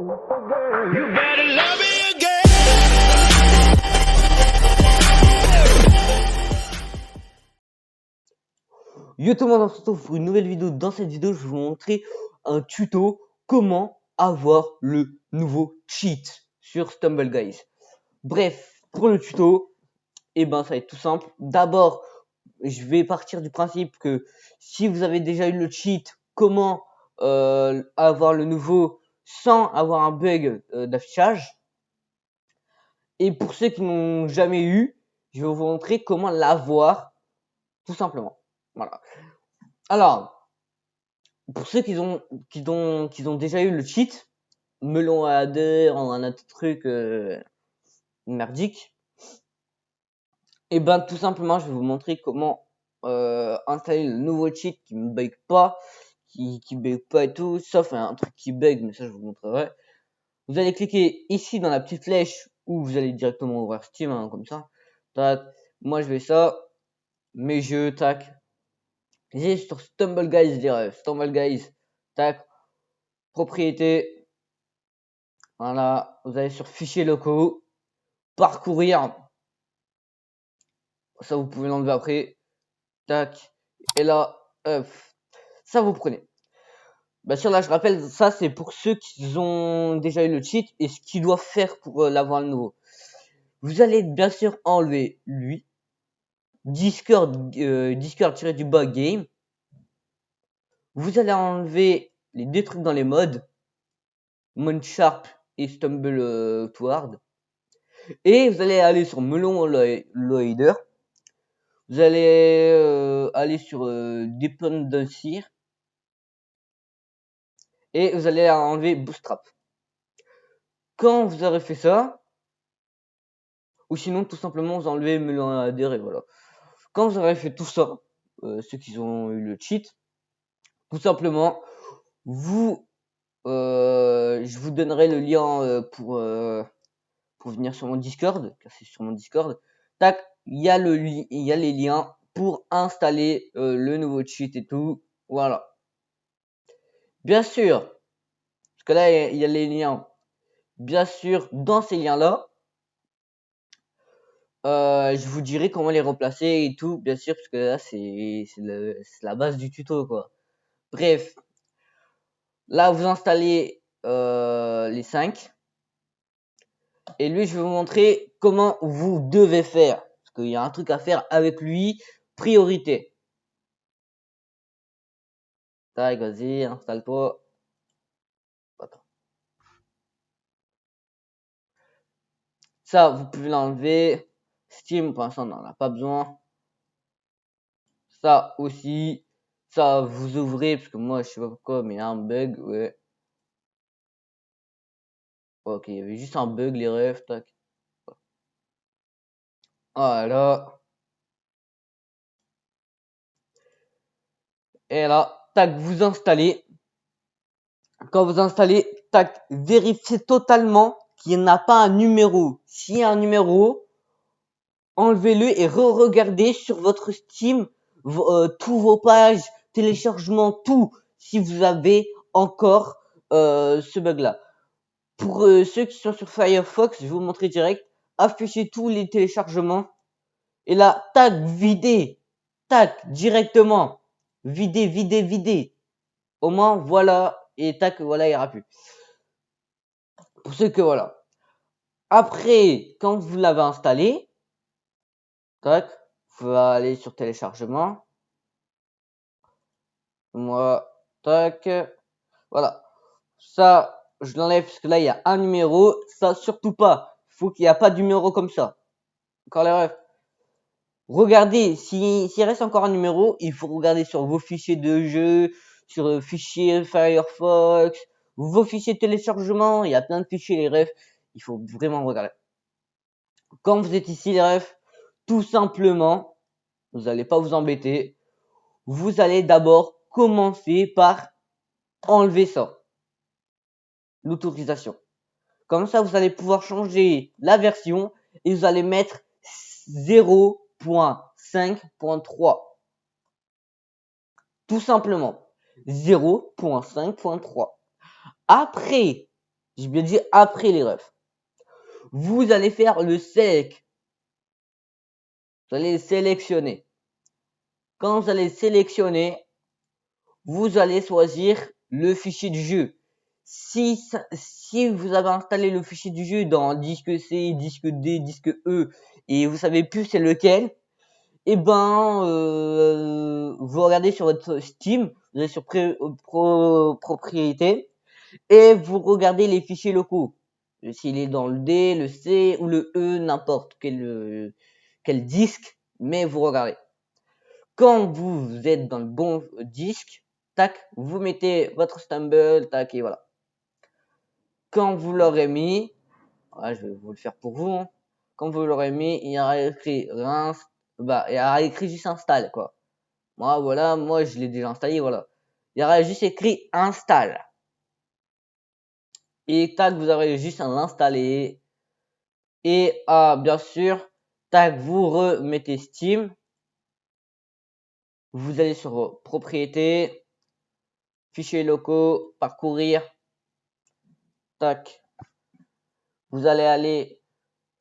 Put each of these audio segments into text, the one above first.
You better love me again. Yo tout le monde, on se retrouve pour une nouvelle vidéo. Dans cette vidéo, je vais vous montrer un tuto comment avoir le nouveau cheat sur Stumble Guys. Bref, pour le tuto, ça va être tout simple. D'abord, je vais partir du principe que si vous avez déjà eu le cheat, comment avoir le nouveau sans avoir un bug d'affichage. Et pour ceux qui n'ont jamais eu, je vais vous montrer comment l'avoir tout simplement. Voilà. Alors, pour ceux qui ont déjà eu le cheat, melon à adder, un autre truc merdique, et tout simplement, je vais vous montrer comment installer le nouveau cheat qui ne bug pas, qui bug pas et tout, sauf un truc qui bug, mais ça je vous montrerai. Vous allez cliquer ici dans la petite flèche où vous allez directement ouvrir Steam, hein, comme ça. Tac. Moi je vais ça, mes jeux, tac. J'ai sur Stumble Guys, je dirais, Stumble Guys, tac, propriété. Voilà, vous allez sur fichiers locaux, parcourir. Ça, vous pouvez l'enlever après. Tac. Et là, hop, ça vous prenez. Bien sûr, là, je rappelle, ça, c'est pour ceux qui ont déjà eu le cheat et ce qu'ils doivent faire pour l'avoir à nouveau. Vous allez bien sûr enlever lui, Discord, Discord-du-bas game. Vous allez enlever les deux trucs dans les modes, Sharp et Stumble Toward. Et vous allez aller sur Melon Loader. Vous allez aller sur Dependency et vous allez enlever Bootstrap. Quand vous aurez fait ça, ou sinon tout simplement vous enlevez Melon Adder et voilà. Quand vous aurez fait tout ça, ceux qui ont eu le cheat, tout simplement, je vous donnerai le lien pour venir sur mon Discord, car c'est sur mon Discord. Tac, il y a les liens pour installer le nouveau cheat et tout. Voilà. Bien sûr, parce que là il y a les liens. Bien sûr, dans ces liens-là, je vous dirai comment les remplacer et tout, bien sûr, parce que là c'est la base du tuto quoi. Bref, là vous installez les 5. Et lui, je vais vous montrer comment vous devez faire. Parce qu'il y a un truc à faire avec lui. Priorité. Tac, vas-y, installe-toi. Attends. Ça, vous pouvez l'enlever. Steam, pour l'instant, on n'en a pas besoin. Ça aussi. Ça, vous ouvrez, parce que moi, je sais pas pourquoi, mais il y a un bug, ouais. Ok, il y avait juste un bug, les refs, tac. Voilà. Et là, tac, vous installez. Quand vous installez, tac, vérifiez totalement qu'il n'y a pas un numéro. S'il y a un numéro, enlevez-le et re-regardez sur votre Steam tous vos pages, téléchargements, tout, si vous avez encore ce bug-là. Pour ceux qui sont sur Firefox, je vais vous montrer direct. Affichez tous les téléchargements. Et là, tac, vider. Tac, directement. Vider, vider, vider. Au moins, voilà. Et tac, voilà, il n'y aura plus. Pour ceux que voilà. Après, quand vous l'avez installé, tac, vous allez aller sur téléchargement. Moi, tac, voilà. Ça, je l'enlève parce que là, il y a un numéro. Ça, surtout pas. Faut qu'il n'y a pas de numéro comme ça. Encore les refs. Regardez, s'il reste encore un numéro, il faut regarder sur vos fichiers de jeu, sur fichiers Firefox, vos fichiers de téléchargement. Il y a plein de fichiers, les refs. Il faut vraiment regarder. Quand vous êtes ici, les refs, tout simplement, vous n'allez pas vous embêter. Vous allez d'abord commencer par enlever ça. L'autorisation. Comme ça, vous allez pouvoir changer la version et vous allez mettre 0.5.3. Tout simplement. 0.5.3. Après, J'ai bien dit après les refs. Vous allez faire le select. Vous allez sélectionner. Quand vous allez sélectionner, vous allez choisir le fichier du jeu. Si vous avez installé le fichier du jeu dans disque C, disque D, disque E, et vous savez plus c'est lequel, et ben vous regardez sur votre Steam, vous allez sur propriété, et vous regardez les fichiers locaux. S'il est dans le D, le C ou le E, n'importe quel disque, mais vous regardez. Quand vous êtes dans le bon disque, tac, vous mettez votre Stumble, tac, et voilà. Quand vous l'aurez mis, ouais, je vais vous le faire pour vous, hein. Quand vous l'aurez mis, il y aura écrit il y aura écrit juste install, quoi. Moi, je l'ai déjà installé, voilà. Il y aura juste écrit install. Et tac, vous aurez juste à l'installer. Et bien sûr, tac, vous remettez Steam. Vous allez sur propriétés, fichiers locaux, parcourir. Tac. Vous allez aller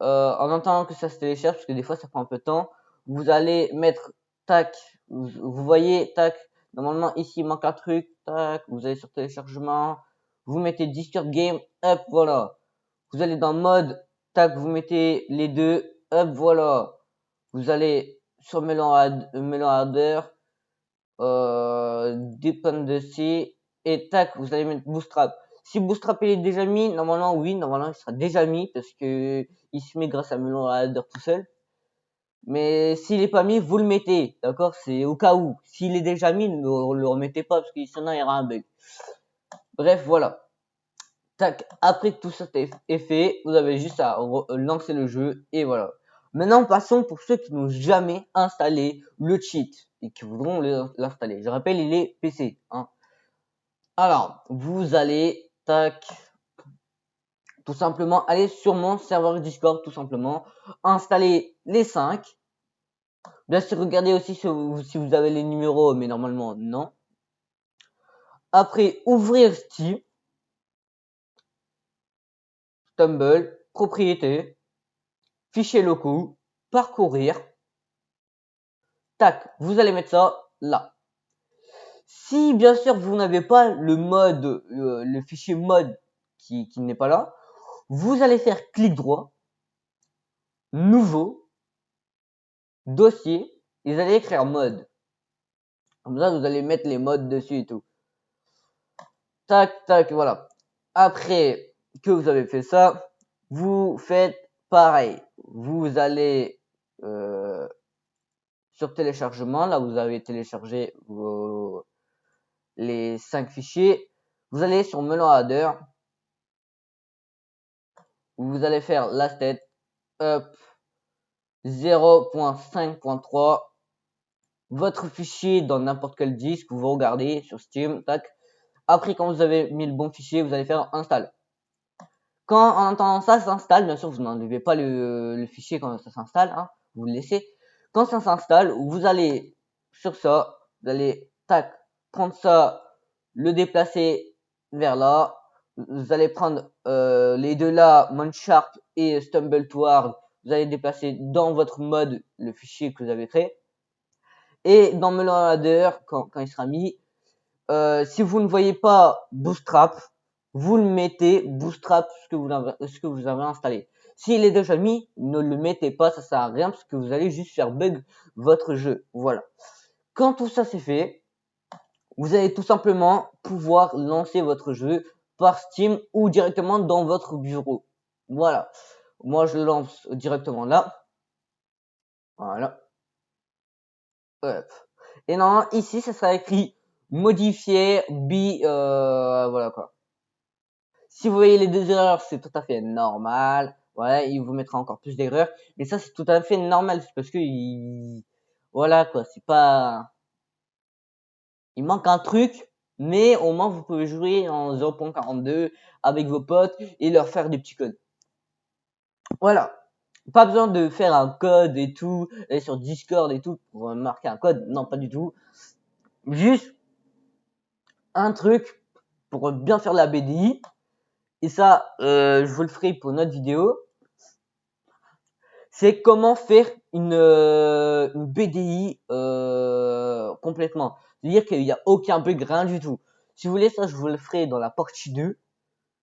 en attendant que ça se télécharge, parce que des fois ça prend un peu de temps. Vous allez mettre tac. Vous voyez tac. Normalement ici il manque un truc. Tac. Vous allez sur téléchargement. Vous mettez Discord Game. Hop, voilà. Vous allez dans mode. Tac. Vous mettez les deux. Hop, voilà. Vous allez sur Melon Harder. Dependency. Et tac. Vous allez mettre Bootstrap. Si Bootstrap il est déjà mis, normalement oui, normalement il sera déjà mis parce que il se met grâce à Melon Radar tout seul. Mais s'il est pas mis, vous le mettez, d'accord? C'est au cas où. S'il est déjà mis, ne le remettez pas parce que sinon il y aura un bug. Bref, voilà. Tac. Après que tout ça est fait, vous avez juste à lancer le jeu et voilà. Maintenant, passons pour ceux qui n'ont jamais installé le cheat et qui voudront l'installer. Je rappelle, il est PC, hein. Alors, vous allez, tac, tout simplement aller sur mon serveur Discord, tout simplement, installer les 5. Bien sûr, regardez aussi si vous avez les numéros, mais normalement, non. Après, ouvrir Steam, Stumble, propriété, fichiers locaux, parcourir. Tac, vous allez mettre ça là. Si, bien sûr, vous n'avez pas le mode, le fichier mode qui n'est pas là, vous allez faire clic droit, nouveau, dossier, et vous allez écrire mode. Comme ça, vous allez mettre les modes dessus et tout. Tac, tac, voilà. Après que vous avez fait ça, vous faites pareil. Vous allez sur téléchargement, là vous avez téléchargé les 5 fichiers. Vous allez sur Melon Adder. Vous allez faire la state up 0.5.3. Votre fichier dans n'importe quel disque, vous regardez sur Steam, tac. Après, quand vous avez mis le bon fichier, vous allez faire install. Quand en attendant ça s'installe, bien sûr, vous n'enlevez pas le fichier quand ça s'installe, hein, vous le laissez. Quand ça s'installe, vous allez sur ça, vous allez tac, prendre ça, le déplacer vers là. Vous allez prendre les deux là, Munchsharp et StumbleToward. Vous allez déplacer dans votre mode le fichier que vous avez créé. Et dans Melon Adder, quand il sera mis, si vous ne voyez pas Bootstrap, vous le mettez Bootstrap ce que vous avez installé. S'il est déjà mis, ne le mettez pas, ça sert à rien parce que vous allez juste faire bug votre jeu. Voilà. Quand tout ça c'est fait, vous allez tout simplement pouvoir lancer votre jeu par Steam ou directement dans votre bureau. Voilà. Moi je le lance directement là. Voilà. Hop. Et normalement ici ça sera écrit modifier voilà quoi. Si vous voyez les deux erreurs, c'est tout à fait normal. Voilà, il vous mettra encore plus d'erreurs. Mais ça, c'est tout à fait normal. C'est parce que, voilà, quoi. C'est pas, il manque un truc. Mais au moins, vous pouvez jouer en 0.42 avec vos potes et leur faire des petits codes. Voilà. Pas besoin de faire un code et tout, aller sur Discord et tout pour marquer un code. Non, pas du tout. Juste un truc pour bien faire la BDI. et ça, je vous le ferai pour une autre vidéo. C'est comment faire une BDI complètement. C'est-à-dire qu'il n'y a aucun bug, rien du tout. Si vous voulez ça, je vous le ferai dans la partie 2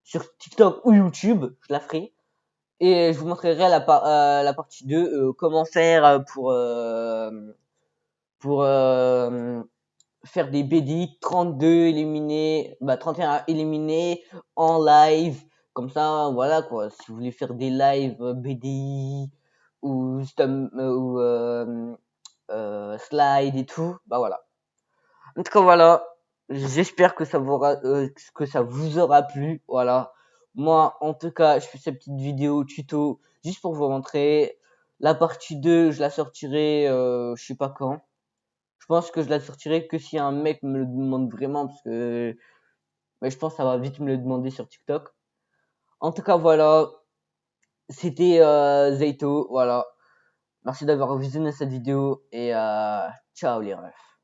sur TikTok ou YouTube, je la ferai. Et je vous montrerai la partie 2 comment faire pour faire des BDI 32 éliminés, 31 éliminés en live. Comme ça, voilà quoi. Si vous voulez faire des lives BDI ou slide et tout, bah voilà. En tout cas, voilà. J'espère que ça vous aura plu. Voilà. Moi, en tout cas, je fais cette petite vidéo tuto juste pour vous montrer. La partie 2, je la sortirai, je sais pas quand. Je pense que je la sortirai que si un mec me le demande vraiment, parce que mais je pense que ça va vite me le demander sur TikTok. En tout cas, voilà. C'était Zeito. Voilà. Merci d'avoir visionné cette vidéo et ciao les refs.